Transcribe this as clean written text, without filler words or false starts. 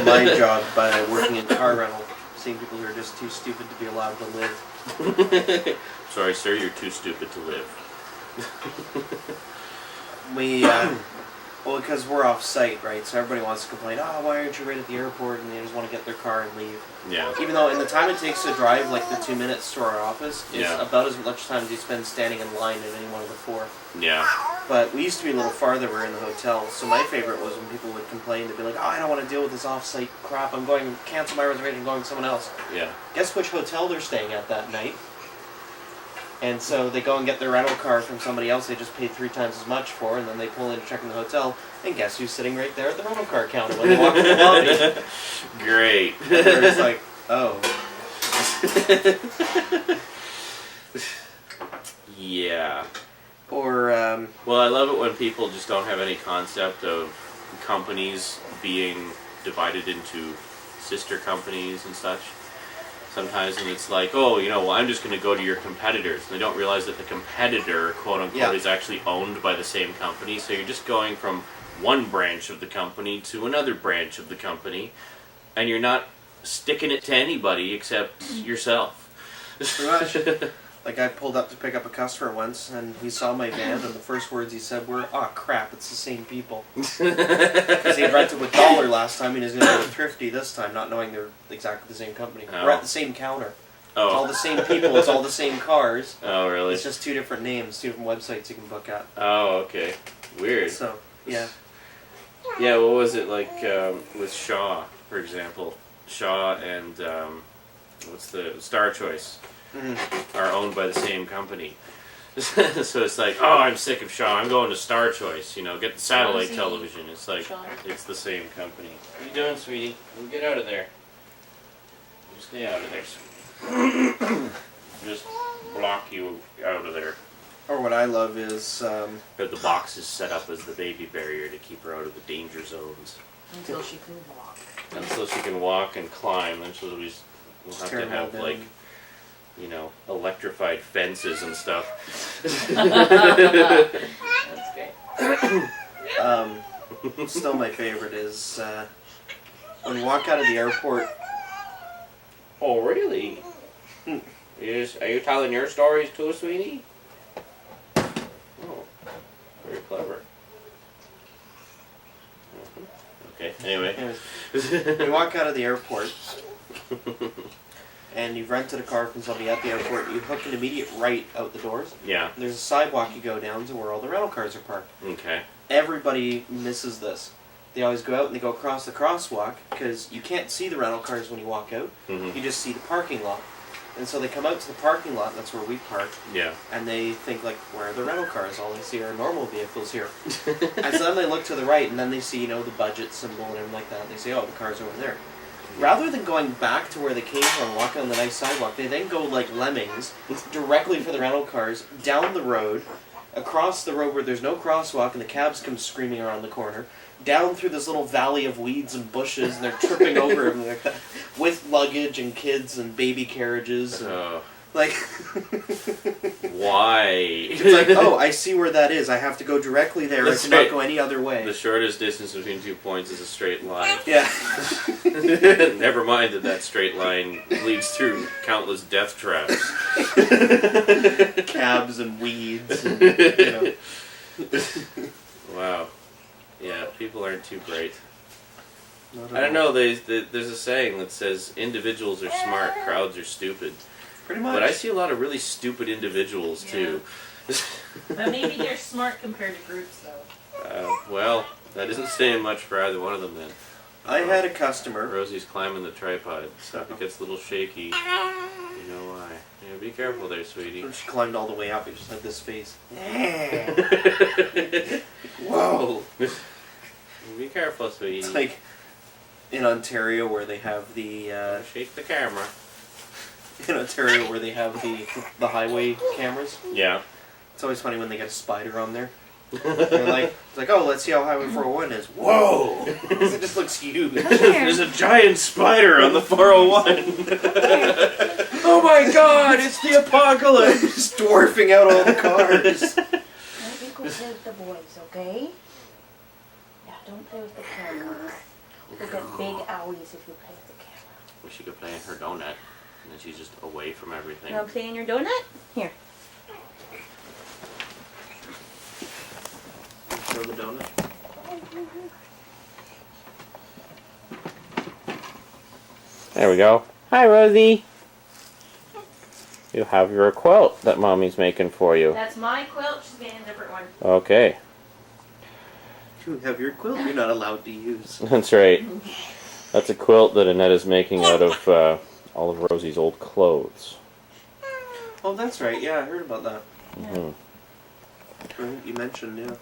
my job by working in car rental, seeing people who are just too stupid to be allowed to live. Sorry, sir, you're too stupid to live. Well, because we're off-site, right? So everybody wants to complain, oh, why aren't you right at the airport? And they just want to get their car and leave. Yeah. Even though in the time it takes to drive, like the 2 minutes to our office, is Yeah. about as much time as you spend standing in line at any one of the four. Yeah. But we used to be a little farther, we're in the hotel, so my favorite was when people would complain, they'd be like, oh, I don't want to deal with this off-site crap, I'm going to cancel my reservation, I'm going to someone else. Yeah. Guess which hotel they're staying at that night? And so they go and get their rental car from somebody else they just paid 3 times as much for, and then they pull in to check in the hotel, and guess who's sitting right there at the rental car counter when they walk in the lobby? Great. And they're just like, oh. Yeah. Or, Well, I love it when people just don't have any concept of companies being divided into sister companies and such. Sometimes, and it's like, oh, you know, well, I'm just going to go to your competitors. And they don't realize that the competitor, quote unquote, Yeah. is actually owned by the same company. So you're just going from one branch of the company to another branch of the company, and you're not sticking it to anybody except yourself. pretty much. Like, I pulled up to pick up a customer once, and he saw my van, and the first words he said were, oh crap, it's the same people. Because he had rented with Dollar last time, and he's going to go with Thrifty this time, not knowing they're exactly the same company. Oh. We're at the same counter. Oh. It's all the same people, it's all the same cars. Oh, really? It's just 2 different names, 2 different websites you can book at. Oh, okay. Weird. So, yeah. Yeah, what was it like with Shaw, for example? Shaw and, what's the, Star Choice are owned by the same company. So it's like, oh, I'm sick of Shaw, I'm going to Star Choice, you know, get the satellite television. It's like, it's the same company. What are you doing, sweetie? You get out of there. You stay out of there. Just block you out of there. Or what I love is, But the box is set up as the baby barrier to keep her out of the danger zones. Until she can walk. Until she can walk and climb, then we'll have tear to them all have, down. like, you know, electrified fences and stuff. That's great. still my favorite is, when you walk out of the airport. Oh, really? Are you telling your stories too, sweetie? Oh, very clever. Okay, anyway. When you walk out of the airport, and you've rented a car from somebody at the airport, you hook an immediate right out the doors. Yeah. There's a sidewalk you go down to where all the rental cars are parked. Okay. Everybody misses this. They always go out and they go across the crosswalk because you can't see the rental cars when you walk out. Mm-hmm. You just see the parking lot. And so they come out to the parking lot, that's where we park, Yeah. and they think, like, where are the rental cars? All they see are normal vehicles here. And so then they look to the right, and then they see, you know, the budget symbol and everything like that, and they say, oh, the car's over there. Rather than going back to where they came from, walking on the nice sidewalk, they then go like lemmings, directly for the rental cars, down the road, across the road where there's no crosswalk, and the cabs come screaming around the corner, down through this little valley of weeds and bushes, and they're tripping over everything like that, with luggage and kids and baby carriages. And, like, why? It's like, oh, I see where that is. I have to go directly there. That's I cannot right. go any other way. The shortest distance between 2 points is a straight line. Yeah. Never mind that straight line leads through countless death traps. Cabs and weeds. And, you know. Wow. Yeah, people aren't too bright. Not at I don't all. know, there's a saying that says individuals are smart, crowds are stupid. Pretty much. But I see a lot of really stupid individuals too. But maybe they're smart compared to groups, though. Well, that isn't saying much for either one of them then. I had a customer. Rosie's climbing the tripod, so if it gets a little shaky, you know why. Yeah, be careful there, sweetie. She climbed all the way up. It just had this face. Whoa. Be careful, sweetie. It's like in Ontario where they have the Shake the camera. in Ontario where they have the highway cameras. Yeah. It's always funny when they get a spider on there. They're like, it's like, oh, let's see how Highway 401 is. Whoa! It just looks huge. There's a giant spider on the 401. Oh my god, it's the apocalypse! Just dwarfing out all the cars. Let me go play with the boys, okay? Yeah, don't play with the camera. Look at big owies if you play with the camera. Wish she could play in her donut, and then she's just away from everything. You want to play in your donut? Here. Show the donut. There we go. Hi, Rosie. You have your quilt that Mommy's making for you. That's my quilt. She's getting a different one. Okay, You have your quilt you're not allowed to use. that's right. That's a quilt that Annette is making out of all of Rosie's old clothes. Oh, that's right. Yeah, I heard about that. Mhm. Right, you mentioned, yeah.